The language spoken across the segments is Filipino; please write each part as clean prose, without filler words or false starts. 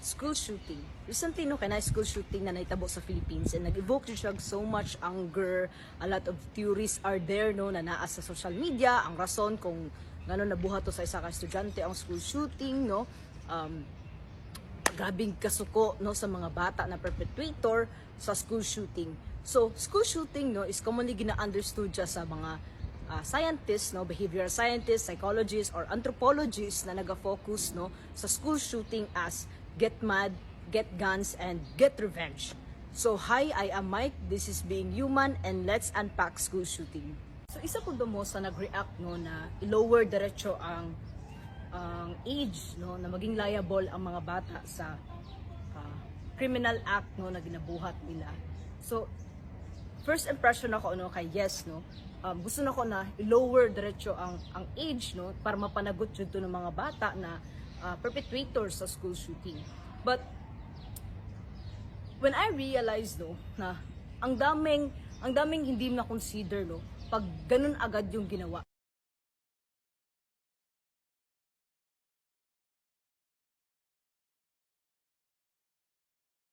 school shooting. Recently, no, kanay school shooting na naitabo sa Philippines and nag-evoke siya so much anger. A lot of theories are there, no, na naa sa social media. Ang rason kung gano'n nabuhat to sa isa ka estudyante ang school shooting, no. Grabing kasuko, no, sa mga bata na perpetrator sa school shooting. So, school shooting, no, is commonly gina-understood siya sa mga scientists, no, behavioral scientists, psychologists, or anthropologists na naga-focus, no, sa school shooting as get mad, get guns, and get revenge. So, hi, I am Mike. This is Being Human, and let's unpack school shooting. So, isa po mo sa nag-react, no, na i-lower diretso ang age, no, na maging liable ang mga bata sa criminal act, no, na ginabuhat nila. So, first impression ako, no, kay yes, no, gusto na ko na i-lower diretso ang age, no, para mapanagot yun to ng mga bata na perpetrators sa school shooting. But when I realized, no, na ang daming hindi na consider, no, pag ganun agad yung ginawa.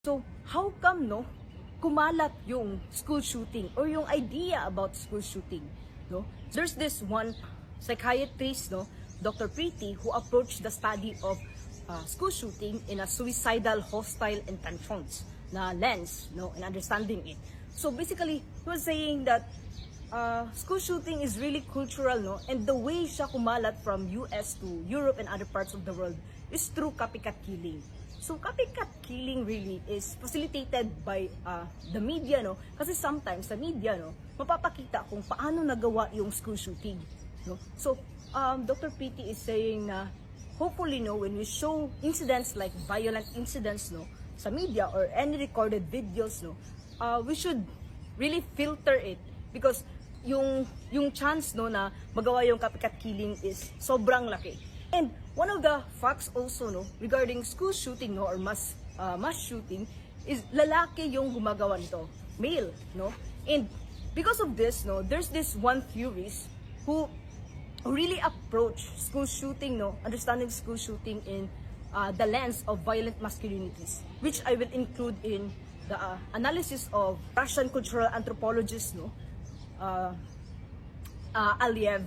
So, how come, no, kumalat yung school shooting or yung idea about school shooting, no? There's this one psychiatrist, no, Dr. Preeti, who approached the study of school shooting in a suicidal hostile intentions na lens, no, in understanding it. So basically, he was saying that school shooting is really cultural, no, and the way siya kumalat from US to Europe and other parts of the world is through copycat killing. So copycat killing really is facilitated by the media, no? Kasi sometimes sa media, no, mapapakita kung paano nagawa yung school shooting, no? So Dr. Preeti is saying na hopefully, no, when we show incidents like violent incidents, no, sa media or any recorded videos, no, we should really filter it because yung chance, no, na magawa yung copycat killing is sobrang laki. And one of the facts also, no, regarding school shooting, no, or mass shooting is lalaki yung gumagawa nito, male, no. And because of this, no, there's this one theorist who really approach school shooting, no, understanding school shooting in the lens of violent masculinities, which I will include in the analysis of Russian cultural anthropologist, no, Aliev,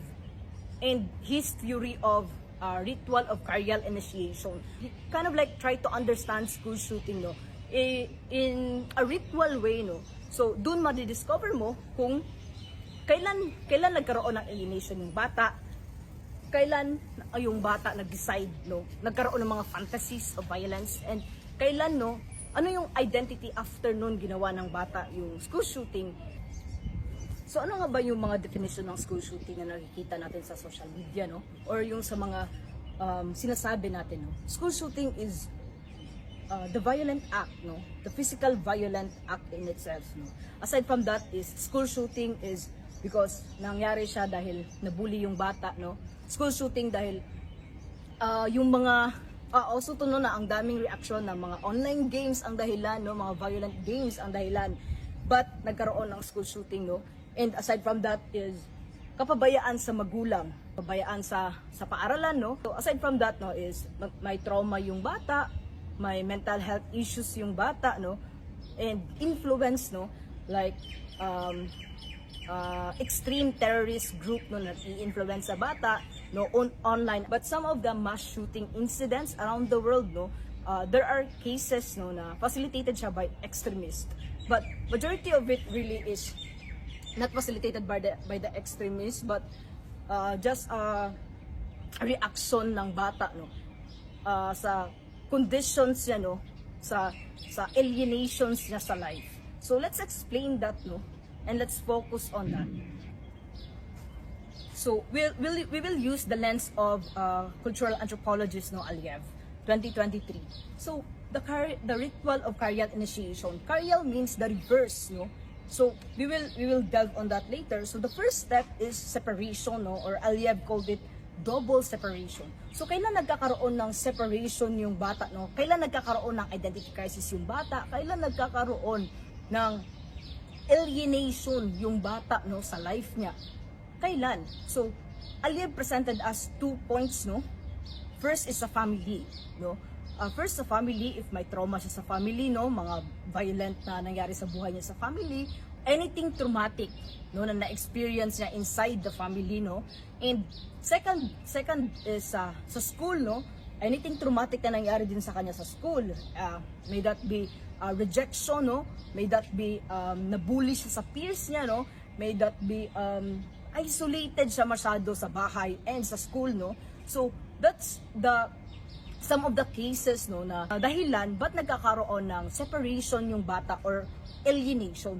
and his theory of ritual of career initiation. He kind of like try to understand school shooting, no, in a ritual way, no. So dun madidiscover mo kung kailan nagkaroon ng alienation yung bata, kailan yung bata nag-decide, no, nagkaroon ng mga fantasies of violence, and kailan, no, ano yung identity after nun ginawa ng bata yung school shooting. So ano nga ba yung mga definition ng school shooting na nakikita natin sa social media, no, or yung sa mga sinasabi natin, no? School shooting is the violent act, no, the physical violent act in itself, no. Aside from that is school shooting is because nangyari siya dahil nabully yung bata, no. School shooting dahil yung mga also to, no, na ang daming reaction ng mga online games ang dahilan, no, mga violent games ang dahilan, but nagkaroon ng school shooting, no. And aside from that is kapabayaan sa magulang, kapabayaan sa paaralan, no. So aside from that, no, is may trauma yung bata, may mental health issues yung bata, no, and influence, no, like extreme terrorist group, no, na i-influence sa bata, no, online. But some of the mass shooting incidents around the world, no, there are cases, no, na facilitated siya by extremists, but majority of it really is not facilitated by the extremists, but just reaction ng bata, no, sa conditions niya, no, sa alienations niya sa life. So let's explain that, no, and let's focus on that. So we will use the lens of cultural anthropologist, no, Aliev, 2023. So the ritual of career initiation. Career means the reverse, no. So we will delve on that later. So the first step is separation, no, or Aliev called it double separation. So kailan nagkakaroon ng separation yung bata, no? Kailan nagkakaroon ng identity crisis yung bata? Kailan nagkakaroon ng alienation yung bata, no, sa life niya? Kailan? So Aliev presented us 2 points, no. First is sa family, no. first sa family, if may trauma siya sa family, no, mga violent na nangyari sa buhay niya sa family, anything traumatic, no, na na-experience niya inside the family, no. And second is sa school, no, anything traumatic na nangyari din sa kanya sa school, may that be rejection, no, may that be nabully siya sa peers niya, no, may that be isolated siya masyado sa bahay and sa school, no. So that's some of the cases, no, na dahilan ba't nagkakaroon ng separation yung bata or alienation.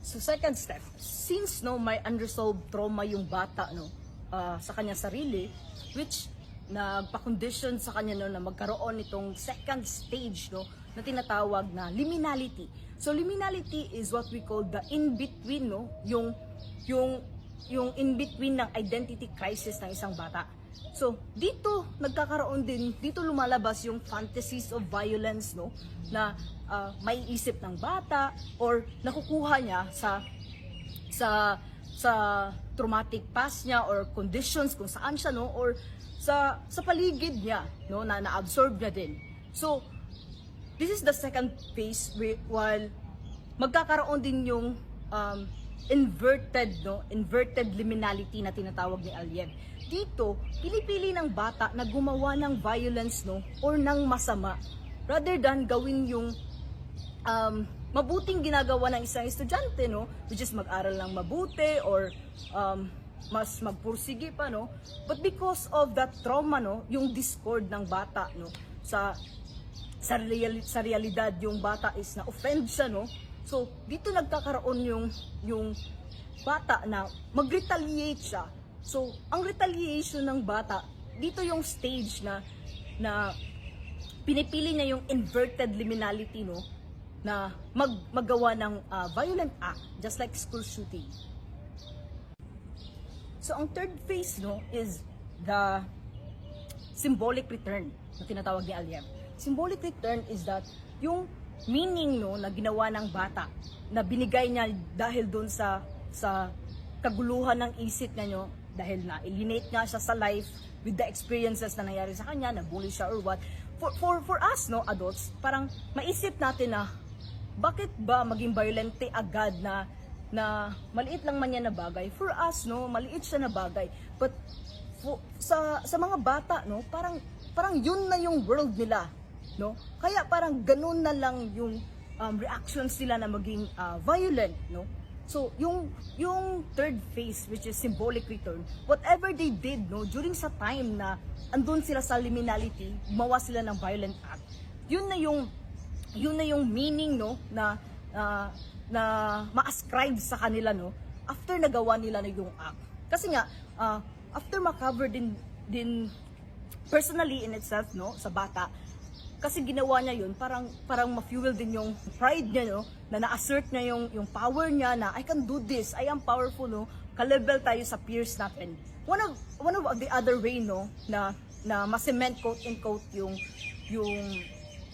So second step, since no may unresolved trauma yung bata, no, sa kanya sarili, which nagpa-condition sa kanya, no, na magkaroon nitong second stage, no, na tinatawag na liminality. So liminality is what we call the in-between, no, yung in-between ng identity crisis ng isang bata. So dito nagkakaroon din, dito lumalabas yung fantasies of violence, no, na may isip ng bata or nakukuha niya sa traumatic past niya or conditions kung saan siya, no, or sa paligid niya, no, na na-absorb niya din. So this is the second phase, while magkakaroon din yung inverted liminality na tinatawag ni Aliev. Dito, pinipili ng bata na gumawa ng violence, no, or ng masama rather than gawin yung mabuting ginagawa ng isang estudyante, no, which is mag-aral ng mabuti or mas magpursige pa, no. But because of that trauma, no, yung discord ng bata, no, sa realidad, yung bata is na-offend siya, no. So dito nagkakaroon yung bata na mag-retaliate siya. So ang retaliation ng bata, dito yung stage na pinipili niya yung inverted liminality, no, na maggawa ng violent act, just like school shooting. So ang third phase, no, is the symbolic return na tinatawag ni Aliev. Symbolic return is that yung meaning, no, na ginawa ng bata, na binigay niya dahil doon sa kaguluhan ng isip niya, no, dahil na alienate nga siya sa life with the experiences na nangyari sa kanya, na bully siya or what. For us, no, adults, parang maisip natin na bakit ba maging violente agad na maliit lang man yan na bagay. For us, no, maliit siya na bagay. But sa mga bata, no, parang yun na yung world nila, no. Kaya parang ganun na lang yung reactions nila na maging violent, no. So yung third phase, which is symbolic return, whatever they did, no, during sa time na andun sila sa liminality, gumawa sila ng violent act, yun na yung meaning, no, na ma-ascribe sa kanila, no, after nagawa nila na yung act. Kasi nga after ma-cover din personally in itself, no, sa bata, kasi ginawa niya yun, parang ma-fuel din yung pride niya, no, na na-assert niya yung power niya, na I can do this, I am powerful, no, ka-level tayo sa peers natin. One of the other way, no, na ma-cement, quote and quote, yung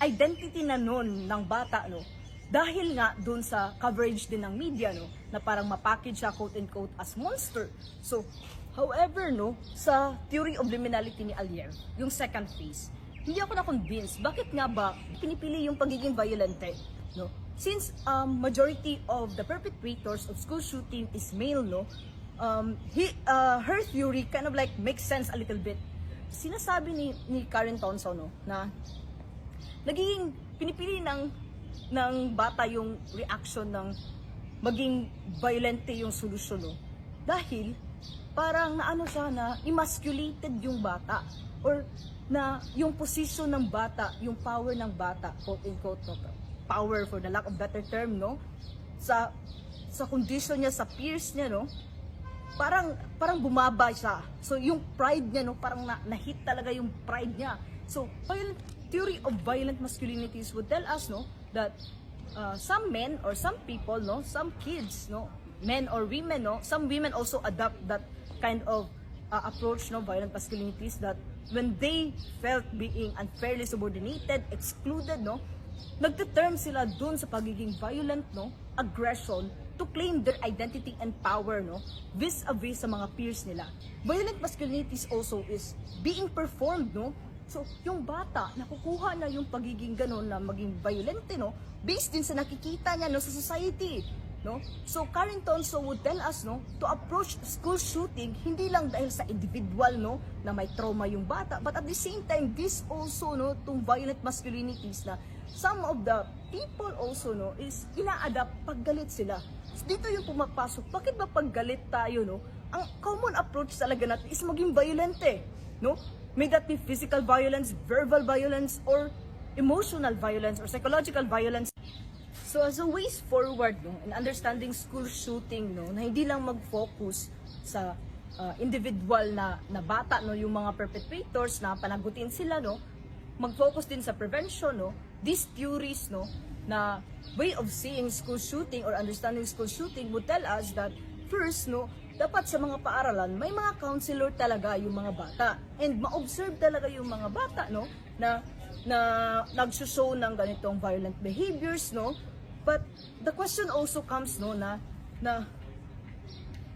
identity na nun ng bata, no, dahil nga dun sa coverage din ng media, no, na parang ma-package siya, quote and quote, as monster. So however, no, sa theory of liminality ni Aliev, yung second phase, hindi ako na-convince. Bakit nga ba pinipili yung pagiging violente, no? Since majority of the perpetrators of school shooting is male, no, her theory kind of like makes sense a little bit. Sinasabi ni Karen Tonsau, no, na nagiging pinipili ng bata yung reaction ng maging violente yung solusyon, no, dahil parang naano siya, na emasculated yung bata, or na yung position ng bata, yung power ng bata, quote and quote, no, power for the lack of better term, no, sa condition niya, sa peers niya, no, parang bumaba siya. So yung pride niya, no, parang na-hit talaga yung pride niya. So theory of violent masculinities would tell us, no, that some men or some people, no, some kids, no, men or women, no, some women also adopt that kind of approach, no, violent masculinities, that when they felt being unfairly subordinated, excluded, no, nagte-term sila dun sa pagiging violent, no, aggression, to claim their identity and power, no, vis-a-vis sa mga peers nila. Violent masculinities also is being performed, no, So, yung bata, nakukuha na yung pagiging ganon na maging violente, no? Based din sa nakikita niya, no, sa society, no? So, Karen Tonso would tell us, no, to approach school shooting, hindi lang dahil sa individual, no, na may trauma yung bata, but at the same time, this also, no, tong violent masculinities na some of the people also, no, is ina-adapt pag galit sila. So, dito yung pumapasok, bakit ba pag galit tayo, no? Ang common approach talaga natin is maging violente, no? May that be physical violence, verbal violence, or emotional violence, or psychological violence. So as a ways forward, no, in understanding school shooting, no, na hindi lang mag-focus sa individual na bata, no, yung mga perpetrators na panagutin sila, no, mag-focus din sa prevention, no. These theories, no, na way of seeing school shooting or understanding school shooting would tell us that first, no, dapat sa mga paaralan, may mga counselor talaga yung mga bata. And ma-observe talaga yung mga bata, no, na nagsushow ng ganitong violent behaviors, no. But the question also comes, no, na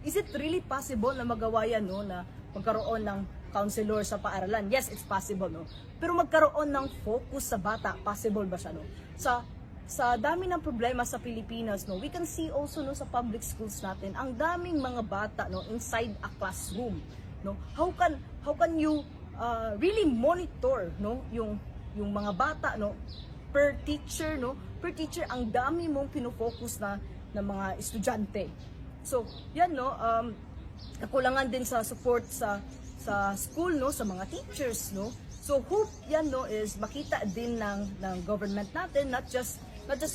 is it really possible na magawa yan, no, na magkaroon ng counselor sa paaralan? Yes, it's possible, no. Pero magkaroon ng focus sa bata, possible ba siya, no? Sa dami ng problema sa Pilipinas, no, we can see also, no, sa public schools natin, ang daming mga bata, no, inside a classroom, no. How can you really monitor, no, yung mga bata, no, per teacher, no, per teacher, ang dami mong pinofocus na mga estudyante. So, yan, no, kakulangan din sa support sa school, no, sa mga teachers, no. So hope yan, no, is makita din ng government natin, not just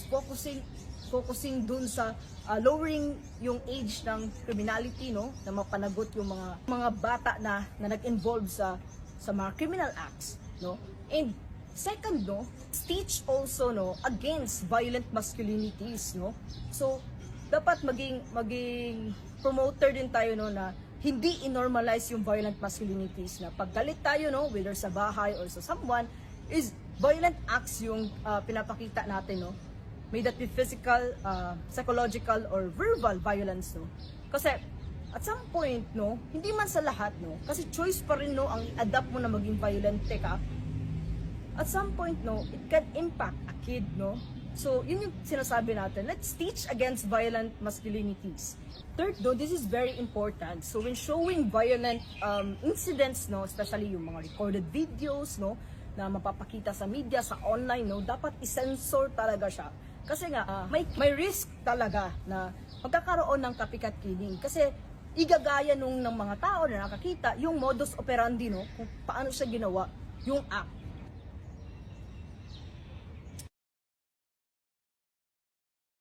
focusing dun sa lowering yung age ng criminality, no, na mapanagot yung mga bata na nag-involve sa mga criminal acts, no. And second, no, teach also, no, against violent masculinities, no. So dapat maging promoter din tayo, no, na hindi i-normalize yung violent masculinities, na paggalit tayo, no, whether sa bahay or sa someone, is violent acts yung pinapakita natin, no. May that be physical, psychological, or verbal violence, no. Kasi at some point, no, hindi man sa lahat, no, kasi choice pa rin, no, ang adapt mo na maging violente ka. At some point, no, it can impact a kid, no. So, yun yung sinasabi natin. Let's teach against violent masculinities. Third, though, this is very important. So, when showing violent incidents, no, especially yung mga recorded videos, no, na mapapakita sa media, sa online, no, dapat i-censor talaga siya. Kasi nga, may risk talaga na magkakaroon ng copycat killing. Kasi, igagaya ng mga tao na nakakita yung modus operandi, no, kung paano siya ginawa, yung act.